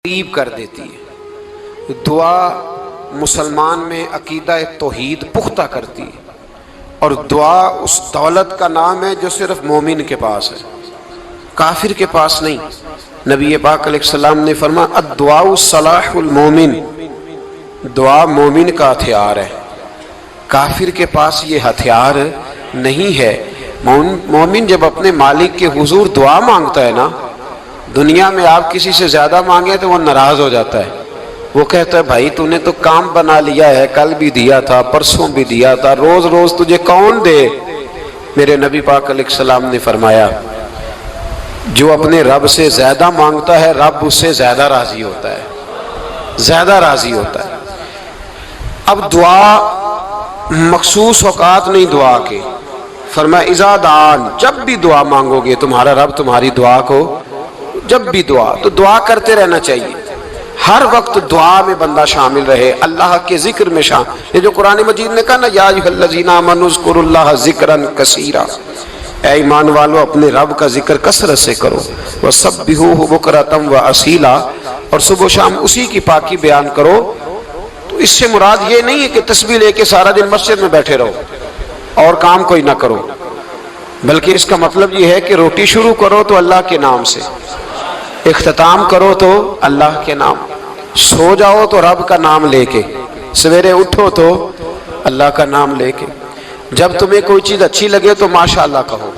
قریب کر دیتی ہے۔ دعا مسلمان میں عقیدہ توحید پختہ کرتی ہے، اور دعا اس دولت کا نام ہے جو صرف مومن کے پاس ہے، کافر کے پاس نہیں۔ نبی پاک علیہ السلام نے فرمایا الدعاء صلاح المومن، دعا مومن کا ہتھیار ہے، کافر کے پاس یہ ہتھیار نہیں ہے۔ مومن جب اپنے مالک کے حضور دعا مانگتا ہے نا، دنیا میں آپ کسی سے زیادہ مانگیں تو وہ ناراض ہو جاتا ہے، وہ کہتا ہے بھائی تو نے تو کام بنا لیا ہے، کل بھی دیا تھا، پرسوں بھی دیا تھا، روز روز تجھے کون دے؟ میرے نبی پاک علیہ السلام نے فرمایا جو اپنے رب سے زیادہ مانگتا ہے رب اس سے زیادہ راضی ہوتا ہے، زیادہ راضی ہوتا ہے۔ اب دعا مخصوص اوقات نہیں دعا کے، فرمایا اذا دعان، جب بھی دعا مانگو گے تمہارا رب تمہاری دعا کو، جب بھی دعا تو دعا کرتے رہنا چاہیے، ہر وقت دعا میں بندہ شامل رہے، اللہ کے ذکر میں شامل۔ یہ جو قرآن مجید نے کہا نا یا ایھا الذین آمنوا اذکروا اللہ ذکرا کثیرا، اے ایمان والو اپنے رب کا ذکر کثرت سے کرو، وسبحوہ بکرۃ واصیلا، اور صبح و شام اسی کی پاکی بیان کرو۔ تو اس سے مراد یہ نہیں ہے کہ تسبیح لے کے سارا دن مسجد میں بیٹھے رہو اور کام کوئی نہ کرو، بلکہ اس کا مطلب یہ ہے کہ روٹی شروع کرو تو اللہ کے نام سے، اختتام کرو تو اللہ کے نام، سو جاؤ تو رب کا نام لے کے، سویرے اٹھو تو اللہ کا نام لے کے، جب تمہیں کوئی چیز اچھی لگے تو ماشاءاللہ کہو،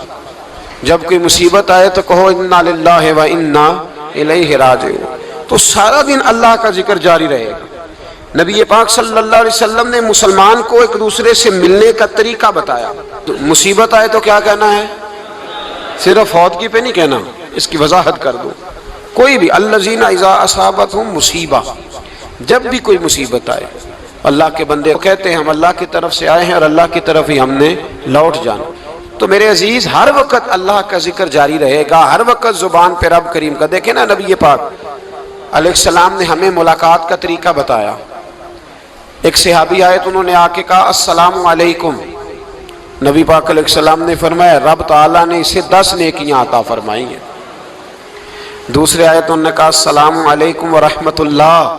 جب کوئی مصیبت آئے تو کہو انا للہ و انا الیہ راجعون۔ تو سارا دن اللہ کا ذکر جاری رہے گا۔ نبی پاک صلی اللہ علیہ وسلم نے مسلمان کو ایک دوسرے سے ملنے کا طریقہ بتایا۔ مصیبت آئے تو کیا کہنا ہے؟ صرف فوت کی پہ نہیں کہنا، اس کی وضاحت کر دو۔ کوئی بھی الذین اذا اصابتہم مصیبہ، جب بھی کوئی مصیبت آئے، اللہ کے بندے کہتے ہیں ہم اللہ کی طرف سے آئے ہیں اور اللہ کی طرف ہی ہم نے لوٹ جانا۔ تو میرے عزیز ہر وقت اللہ کا ذکر جاری رہے گا، ہر وقت زبان پہ رب کریم کا۔ دیکھیں نا نبی پاک علیہ السلام نے ہمیں ملاقات کا طریقہ بتایا۔ ایک صحابی آئے تو انہوں نے آ کے کہا السلام علیکم، نبی پاک علیہ السلام نے فرمایا رب تعالیٰ نے اسے 10 نیکیاں عطا فرمائی ہیں۔ دوسرے آئے تو انہوں نے کہا السلام علیکم ورحمۃ اللہ،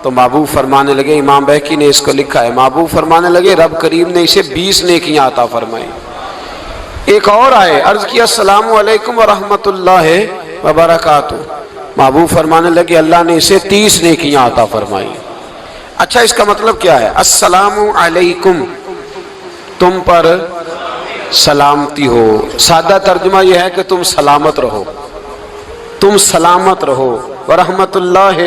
تو محبوب فرمانے لگے، امام بہقی نے اس کو لکھا ہے، محبوب فرمانے لگے رب کریم نے اسے 20 نیکیاں عطا فرمائی۔ ایک اور آئے، عرض کیا السلام علیکم ورحمۃ اللہ وبرکاتہ، محبوب فرمانے لگے اللہ نے اسے 30 نیکیاں عطا فرمائی۔ اچھا اس کا مطلب کیا ہے؟ السلام علیکم، تم پر سلامتی ہو، سادہ ترجمہ یہ ہے کہ تم سلامت رہو، تم سلامت رہو، ورحمۃ اللہ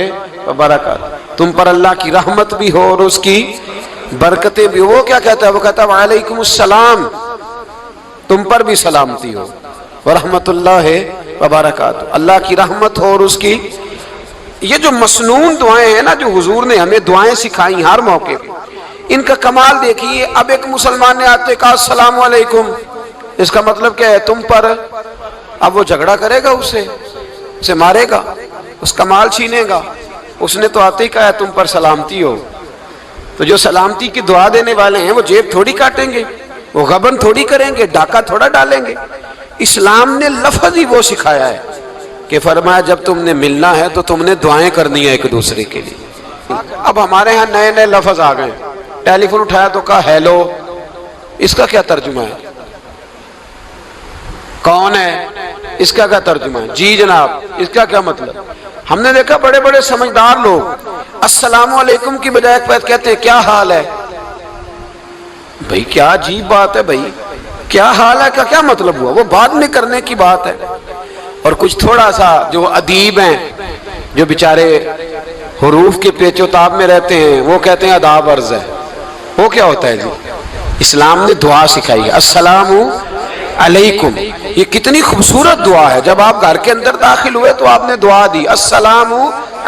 وبرکاتہ، تم پر اللہ کی رحمت بھی ہو اور اس کی برکتیں بھی ہو۔ وہ کیا کہتا ہے؟ وہ کہتا ہے وعلیکم السلام، تم پر بھی سلامتی ہو، ورحمۃ اللہ وبرکاتہ، اللہ کی رحمت ہو اور اس کی۔ یہ جو مسنون دعائیں ہیں نا جو حضور نے ہمیں دعائیں سکھائی ہر موقع پہ، ان کا کمال دیکھیے۔ اب ایک مسلمان نے آتے کہا السلام علیکم، اس کا مطلب کیا ہے؟ تم پر۔ اب وہ جھگڑا کرے گا اسے مارے گا، اس کا مال چھینے گا؟ اس نے تو آتے ہی کہا ہے تم پر سلامتی ہو۔ تو جو سلامتی کی دعا دینے والے ہیں وہ جیب تھوڑی کاٹیں گے، وہ غبن تھوڑی کریں گے، ڈاکہ تھوڑا ڈالیں گے۔ اسلام نے لفظ ہی وہ سکھایا ہے کہ فرمایا جب تم نے ملنا ہے تو تم نے دعائیں کرنی ہے ایک دوسرے کے لیے۔ اب ہمارے ہاں نئے نئے لفظ آ گئے، ٹیلی فون اٹھایا تو کہا ہیلو، اس کا کیا ترجمہ ہے؟ کون ہے، اس کا کیا ترجمہ ہے؟ جی جناب، اس کا کیا مطلب؟ ہم نے دیکھا بڑے بڑے سمجھدار لوگ السلام علیکم کی بجائے کہتے ہیں کیا حال ہے۔ بھئی کیا عجیب بات ہے، بھئی کیا حال ہے کا کیا مطلب ہوا؟ وہ بعد میں کرنے کی بات ہے۔ اور کچھ تھوڑا سا جو ادیب ہیں، جو بیچارے حروف کے پیچ و تاب میں رہتے ہیں، وہ کہتے ہیں آداب عرض ہے۔ وہ کیا ہوتا ہے جی؟ اسلام نے دعا سکھائی ہے السلام علیکم، یہ کتنی خوبصورت دعا ہے۔ جب آپ گھر کے اندر داخل ہوئے تو آپ نے دعا دی السلام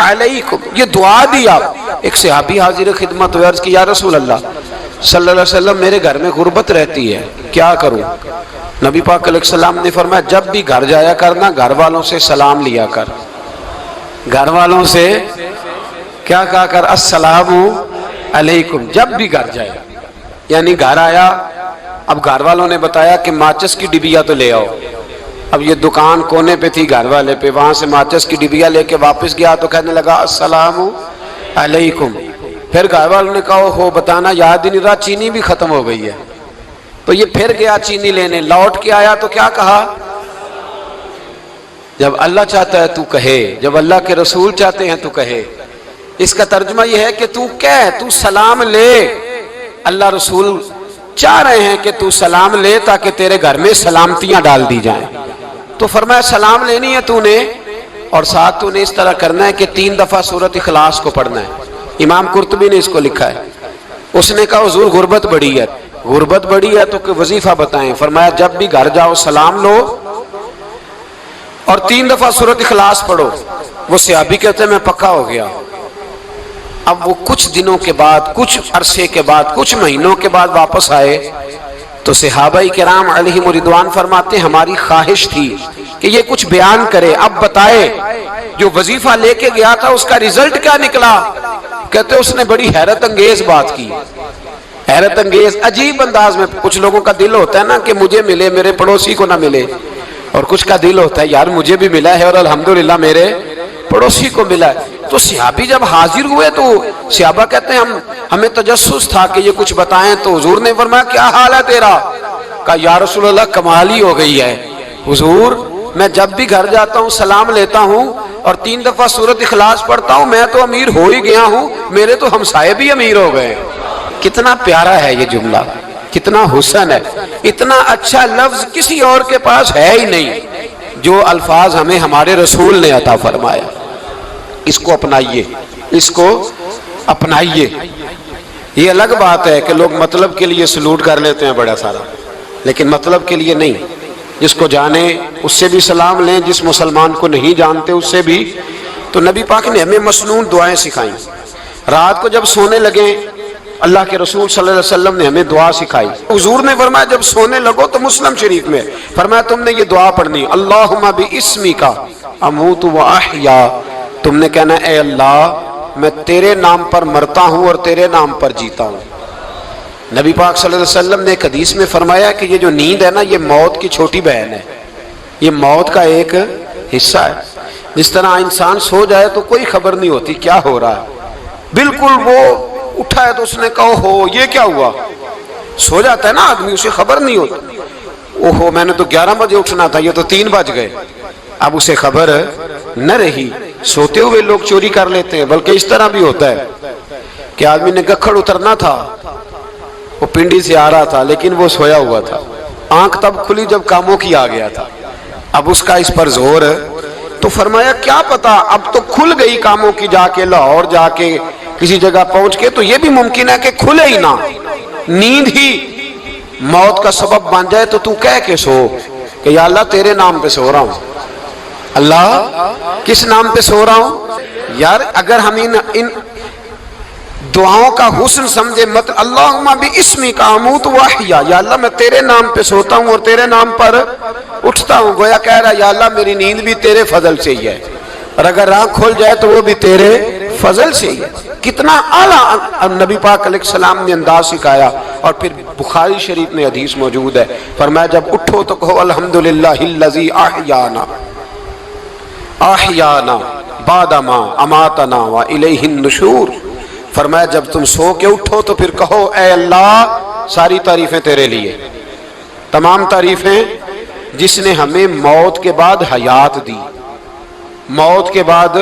علیکم، یہ دعا دی آپ۔ ایک صحابی حاضر خدمت ہوئے، عرض کی یا رسول اللہ صلی اللہ علیہ وسلم میرے گھر میں غربت رہتی ہے، کیا کروں؟ نبی پاک علیہ السلام نے فرمایا جب بھی گھر جایا کرنا گھر والوں سے سلام لیا کر، گھر والوں سے کیا کہا کر؟ السلام علیکم، جب بھی گھر جائے۔ یعنی گھر آیا، اب گھر والوں نے بتایا کہ ماچس کی ڈبیا تو لے آؤ، اب یہ دکان کونے پہ تھی گھر والے پہ، وہاں سے ماچس کی ڈبیا لے کے واپس گیا تو کہنے لگا السلام علیکم۔ پھر گھر والوں نے کہا ہو بتانا یاد ہی نہیں رہا، چینی بھی ختم ہو گئی ہے۔ تو یہ پھر گیا چینی لینے، لوٹ کے آیا تو کیا کہا؟ جب اللہ چاہتا ہے تو کہے، جب اللہ کے رسول چاہتے ہیں تو کہے۔ اس کا ترجمہ یہ ہے کہ تو کہہ، تو سلام لے۔ اللہ رسول چاہ رہے ہیں کہ تو سلام لے تاکہ تیرے گھر میں سلامتیاں ڈال دی جائیں۔ تو فرمایا سلام لینی ہے تو نے، اور ساتھ تو نے اس طرح کرنا ہے کہ 3 دفعہ سورۃ اخلاص کو پڑھنا ہے۔ امام قرطبی نے اس کو لکھا ہے۔ اس نے کہا حضور غربت بڑی ہے، غربت بڑی ہے تو کہ وظیفہ بتائیں۔ فرمایا جب بھی گھر جاؤ سلام لو اور 3 دفعہ سورۃ اخلاص پڑھو۔ وہ صحابی کہتے ہیں میں پکا ہو گیا۔ اب وہ کچھ دنوں کے بعد، کچھ عرصے کے بعد، کچھ مہینوں کے بعد واپس آئے تو صحابہ کرام علیہم رضوان فرماتے ہماری خواہش تھی کہ یہ کچھ بیان کرے، اب بتائے جو وظیفہ لے کے گیا تھا اس کا رزلٹ کیا نکلا۔ کہتے اس نے بڑی حیرت انگیز بات کی، حیرت انگیز عجیب انداز میں۔ کچھ لوگوں کا دل ہوتا ہے نا کہ مجھے ملے میرے پڑوسی کو نہ ملے، اور کچھ کا دل ہوتا ہے یار مجھے بھی ملا ہے اور الحمدللہ میرے پڑوسی کو ملا ہے۔ تو صحابی جب حاضر ہوئے تو صحابہ کہتے ہیں ہمیں تجسس تھا کہ یہ کچھ بتائیں، تو حضور نے فرمایا کیا حال ہے تیرا؟ کہا یا رسول اللہ کمال ہی ہو گئی ہے حضور، میں جب بھی گھر جاتا ہوں سلام لیتا ہوں اور 3 دفعہ سورۃ اخلاص پڑھتا ہوں، میں تو امیر ہو ہی گیا ہوں، میرے تو ہمسائے بھی امیر ہو گئے۔ کتنا پیارا ہے یہ جملہ، کتنا حسن ہے، اتنا اچھا لفظ کسی اور کے پاس ہے ہی نہیں جو الفاظ ہمیں ہمارے رسول نے عطا فرمایا۔ اس کو اپنائیے، اس کو اپنائیے۔ یہ الگ بات ہے کہ لوگ مطلب کے لیے سلوٹ کر لیتے ہیں بڑا سارا، لیکن مطلب کے لیے نہیں۔ جس کو جانے اس سے بھی سلام لیں، جس مسلمان کو نہیں جانتے اس سے بھی۔ تو نبی پاک نے ہمیں مسنون دعائیں سکھائیں۔ رات کو جب سونے لگیں اللہ کے رسول صلی اللہ علیہ وسلم نے ہمیں دعا سکھائی۔ حضور نے فرمایا جب سونے لگو تو مسلم شریف میں فرمایا تم نے یہ دعا پڑھنی، اللہم باسمک اموت و احیا۔ تم نے کہنا اے اللہ میں تیرے نام پر مرتا ہوں اور تیرے نام پر جیتا ہوں۔ نبی پاک صلی اللہ علیہ وسلم نے ایک حدیث میں فرمایا کہ یہ جو نیند ہے نا یہ موت کی چھوٹی بہن ہے، یہ موت کا ایک حصہ ہے۔ جس طرح انسان سو جائے تو کوئی خبر نہیں ہوتی کیا ہو رہا ہے، بالکل وہ اٹھا ہے تو اس نے کہا ہو یہ کیا ہوا، سو جاتا ہے نا آدمی اسے خبر نہیں ہوتی، اوہو میں نے تو 11 بجے اٹھنا تھا یہ تو 3 بج گئے، اب اسے خبر نہ رہی۔ سوتے ہوئے لوگ چوری کر لیتے ہیں، بلکہ اس طرح بھی ہوتا ہے کہ آدمی نے گکھڑ اترنا تھا، وہ پنڈی سے آ رہا تھا لیکن وہ سویا ہوا تھا، آنکھ تب کھلی جب کاموں کی آ گیا تھا، اب اس کا اس پر زور۔ تو فرمایا کیا پتا اب تو کھل گئی کاموں کی، جا کے لاہور جا کے کسی جگہ پہنچ کے، تو یہ بھی ممکن ہے کہ کھلے ہی نہ، نیند ہی موت کا سبب بن جائے۔ تو کہہ کے سو کہ یا اللہ تیرے نام پہ سو رہا ہوں، اللہ کس نام پہ سو رہا ہوں۔ یار اگر ہم ان دعاؤں کا حسن سمجھے مت، اللہم باسمک اموت و احیا، یا اللہ میں تیرے نام پہ سوتا ہوں اور تیرے نام پر اٹھتا ہوں، گویا کہہ رہا یا اللہ میری نیند بھی تیرے فضل سے ہی ہے، اور اگر آنکھ کھل جائے تو وہ بھی تیرے فضل سے ہی ہے۔ کتنا اعلیٰ نبی پاک علیہ السلام نے انداز سکھایا۔ اور پھر بخاری شریف میں حدیث موجود ہے، فرمایا جب اٹھو تو کہو الحمدللہ الذی احیانا احیانا بعد ما اماتنا والیہ النشور۔ فرمایا جب تم سو کے اٹھو تو پھر کہو اے اللہ ساری تعریفیں تیرے لیے، تمام تعریفیں جس نے ہمیں موت کے بعد حیات دی، موت کے بعد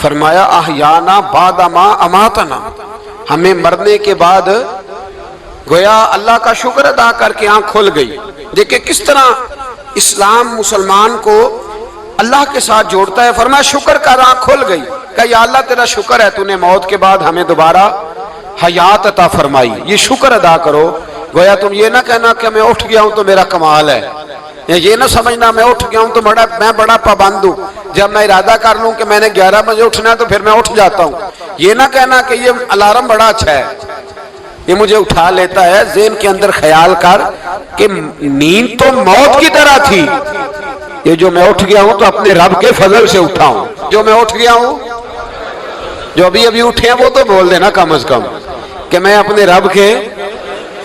فرمایا احیانا بعد ما اماتنا، ہمیں مرنے کے بعد گویا اللہ کا شکر ادا کر کے آنکھ کھل گئی۔ دیکھیں کس طرح اسلام مسلمان کو اللہ کے ساتھ جوڑتا ہے۔ فرمایا شکر کر، آنکھ کھل گئی، کہ یا اللہ تیرا شکر ہے تو نے موت کے بعد ہمیں دوبارہ حیات عطا فرمائی، یہ شکر ادا کرو۔ گویا تم یہ نہ کہنا کہ میں اٹھ گیا ہوں تو میرا کمال ہے، یہ نہ سمجھنا میں اٹھ گیا ہوں تو میں بڑا پابند ہوں، جب میں ارادہ کر لوں کہ میں نے 11 بجے اٹھنا ہے تو پھر میں اٹھ جاتا ہوں۔ یہ نہ کہنا کہ یہ الارم بڑا اچھا ہے، یہ مجھے اٹھا لیتا ہے۔ ذہن کے اندر خیال کر کہ نیند تو موت کی طرح تھی، یہ جو میں اٹھ گیا ہوں تو اپنے رب کے فضل سے اٹھا ہوں، جو میں اٹھ گیا ہوں، جو ابھی اٹھے ہیں وہ تو بول دینا کم از کم کہ میں اپنے رب کے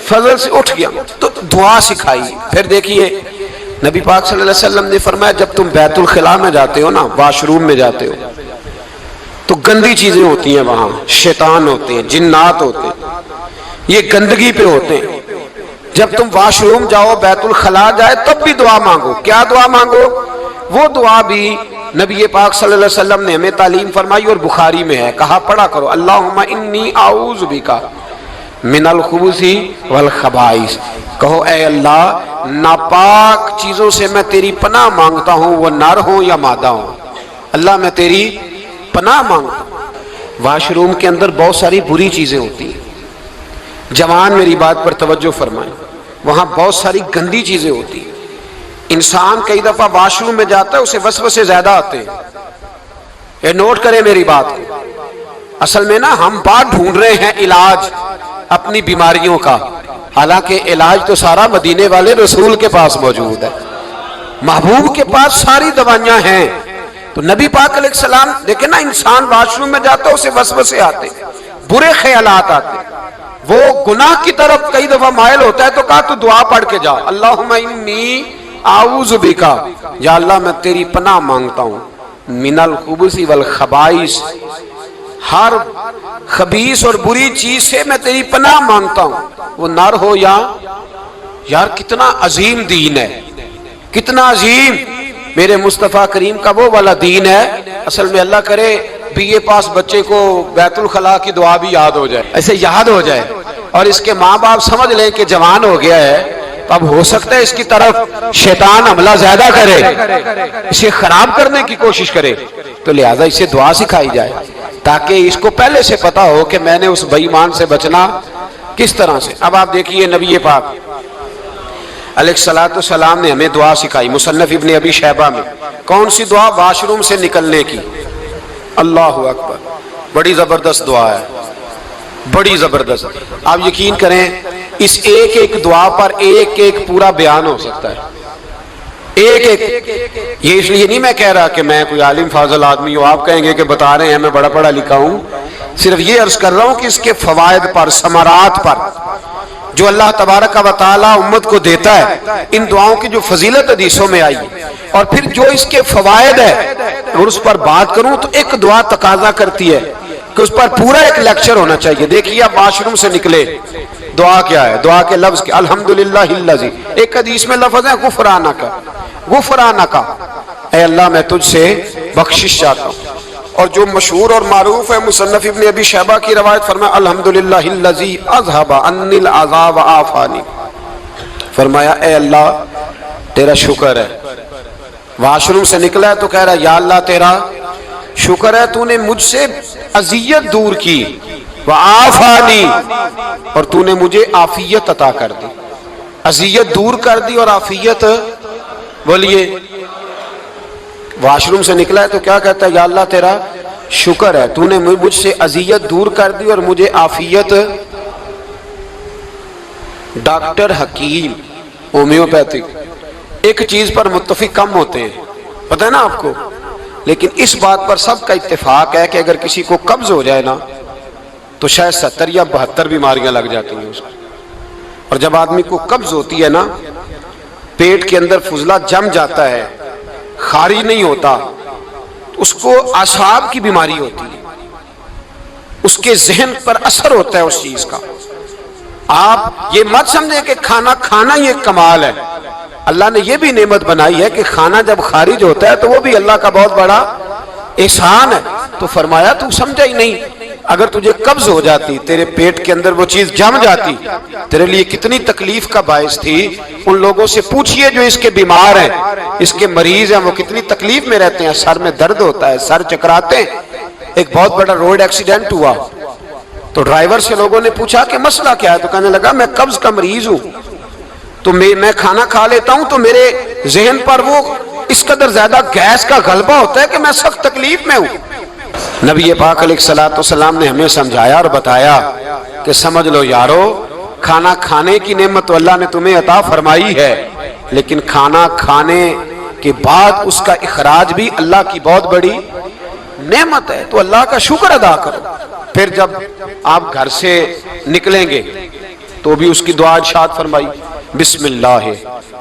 فضل سے اٹھ گیا۔ تو دعا سکھائی۔ پھر دیکھیے نبی پاک صلی اللہ علیہ وسلم نے فرمایا جب تم بیت الخلاء میں جاتے ہو نا، واش روم میں جاتے ہو، تو گندی چیزیں ہوتی ہیں وہاں، شیطان ہوتے ہیں، جنات ہوتے ہیں، یہ گندگی پہ ہوتے ہیں۔ جب تم واش روم جاؤ، بیت الخلاء جائے، تب بھی دعا مانگو۔ کیا دعا مانگو؟ وہ دعا بھی نبی پاک صلی اللہ علیہ وسلم نے ہمیں تعلیم فرمائی اور بخاری میں ہے، کہا پڑھا کرو اللہم انی اعوذ بک من الخبث والخبائث، کہو اے اللہ ناپاک چیزوں سے میں تیری پناہ مانگتا ہوں، وہ نر ہوں یا مادہ ہوں، اللہ میں تیری پناہ مانگتا ہوں۔ واش روم کے اندر بہت ساری بری چیزیں ہوتی ہیں، جوان میری بات پر توجہ فرمائیں، وہاں بہت ساری گندی چیزیں ہوتی ہیں۔ انسان کئی دفعہ واش روم میں جاتا ہے، اسے وسوسے زیادہ آتے ہیں، یہ نوٹ کریں میری بات کو۔ اصل میں نا ہم بات ڈھونڈ رہے ہیں علاج اپنی بیماریوں کا، حالانکہ علاج تو سارا مدینے والے رسول کے پاس موجود ہے، محبوب کے پاس ساری دوائیاں ہیں۔ تو نبی پاک علیہ السلام دیکھیں نا، انسان واش روم میں جاتا ہے، اسے وسوسے آتے، برے خیالات آتے، وہ گناہ کی طرف کئی دفعہ مائل ہوتا ہے، تو کہا تو دعا پڑھ کے جا اللہم انی اعوذ بکا، یا اللہ میں تیری پناہ مانگتا ہوں، من الخبث والخبائث، ہر خبیث اور بری چیز سے میں تیری پناہ مانگتا ہوں، وہ نر ہو یا یار کتنا عظیم دین ہے، کتنا عظیم میرے مصطفیٰ کریم کا وہ والا دین ہے۔ اصل میں اللہ کرے بی اے پاس بچے کو بیت الخلاء کی دعا بھی یاد ہو جائے، ایسے یاد ہو جائے، اور اس کے ماں باپ سمجھ لیں کہ جوان ہو گیا ہے، تو اب ہو سکتا ہے اس کی طرف شیطان حملہ زیادہ کرے، اسے خراب کرنے کی کوشش کرے، تو لہذا اسے دعا سکھائی جائے تاکہ اس کو پہلے سے پتا ہو کہ میں نے اس بے ایمان سے بچنا کس طرح سے۔ اب آپ دیکھیے نبی پاک علیہ السلام نے ہمیں دعا سکھائی، مصنف ابن ابی شیبہ میں۔ کون سی دعا؟ واش روم سے نکلنے کی۔ اللہ اکبر، بڑی زبردست دعا ہے، بڑی زبردست۔ آپ یقین کریں اس ایک ایک دعا پر ایک ایک پورا بیان ہو سکتا ہے، ایک ایک۔ یہ اس لیے نہیں میں کہہ رہا کہ میں کوئی عالم فاضل آدمی ہوں، آپ کہیں گے کہ بتا رہے ہیں میں بڑا پڑھا لکھا ہوں، صرف یہ عرض کر رہا ہوں کہ اس کے فوائد پر، ثمرات پر جو اللہ تبارک و تعالی امت کو دیتا ہے، ان دعاؤں کی جو فضیلت حدیثوں میں آئی، اور پھر جو اس کے فوائد ہے، اور اس پر بات کروں تو ایک دعا تقاضا کرتی ہے کہ اس پر پورا ایک لیکچر ہونا چاہیے۔ دیکھیے آپ واش روم سے نکلے، دعا کیا ہے؟ دعا کے لفظ کیا؟ الحمدللہ الذی، ایک حدیث میں لفظ ہے غفرانک، غفرانک، اے اللہ میں تجھ سے بخشش چاہتا ہوں۔ اور جو مشہور اور معروف ہے مصنف ابن ابی شیبہ کی روایت، فرمایا الحمدللہ الذی اذھب عنی العذاب وعافانی، فرمایا اے اللہ تیرا شکر ہے۔ واش روم سے نکلا ہے تو کہہ رہا یا اللہ تیرا شکر ہے، تو نے مجھ سے اذیت دور کی، وعافانی، اور تو نے مجھے عافیت عطا کر دی، اذیت دور کر دی اور عافیت۔ بولیے واش روم سے نکلا ہے تو کیا کہتا ہے؟ یا اللہ تیرا شکر ہے، تو نے مجھ سے اذیت دور کر دی اور مجھے عافیت۔ ڈاکٹر حکیم ہومیوپیتھک ایک چیز پر متفق کم ہوتے ہیں، پتہ ہے نا آپ کو، لیکن اس بات پر سب کا اتفاق ہے کہ اگر کسی کو قبض ہو جائے نا تو شاید 70 یا 72 بیماریاں لگ جاتی ہیں اس کو۔ اور جب آدمی کو قبض ہوتی ہے نا، پیٹ کے اندر فضلہ جم جاتا ہے، خارج نہیں ہوتا، اس کو اعصاب کی بیماری ہوتی ہے، اس کے ذہن پر اثر ہوتا ہے اس چیز کا۔ آپ یہ مت سمجھیں کہ کھانا کھانا یہ کمال ہے، اللہ نے یہ بھی نعمت بنائی ہے کہ کھانا جب خارج ہوتا ہے تو وہ بھی اللہ کا بہت بڑا احسان ہے۔ تو فرمایا تو سمجھا ہی نہیں، اگر تجھے قبض ہو جاتی، تیرے پیٹ کے اندر وہ چیز جم جاتی، تیرے لیے کتنی تکلیف کا باعث تھی۔ ان لوگوں سے پوچھئے جو اس کے بیمار ہیں، اس کے مریض ہیں، وہ کتنی تکلیف میں رہتے ہیں، سر میں درد ہوتا ہے، سر چکراتے ہیں۔ ایک بہت بڑا روڈ ایکسیڈنٹ ہوا تو ڈرائیور سے لوگوں نے پوچھا کہ مسئلہ کیا ہے، تو کہنے لگا میں قبض کا مریض ہوں، تو میں کھانا کھا لیتا ہوں تو میرے ذہن پر وہ اس قدر زیادہ گیس کا غلبہ ہوتا ہے کہ میں سخت تکلیف میں ہوں۔ نبی پاک علیہ السلام نے ہمیں سمجھایا اور بتایا کہ سمجھ لو یارو، کھانا کھانے کی نعمت تو اللہ نے تمہیں عطا فرمائی ہے، لیکن کھانا کھانے کے بعد اس کا اخراج بھی اللہ کی بہت بڑی نعمت ہے، تو اللہ کا شکر ادا کرو۔ پھر جب آپ گھر سے نکلیں گے تو بھی اس کی دعا ارشاد فرمائی، بسم اللہ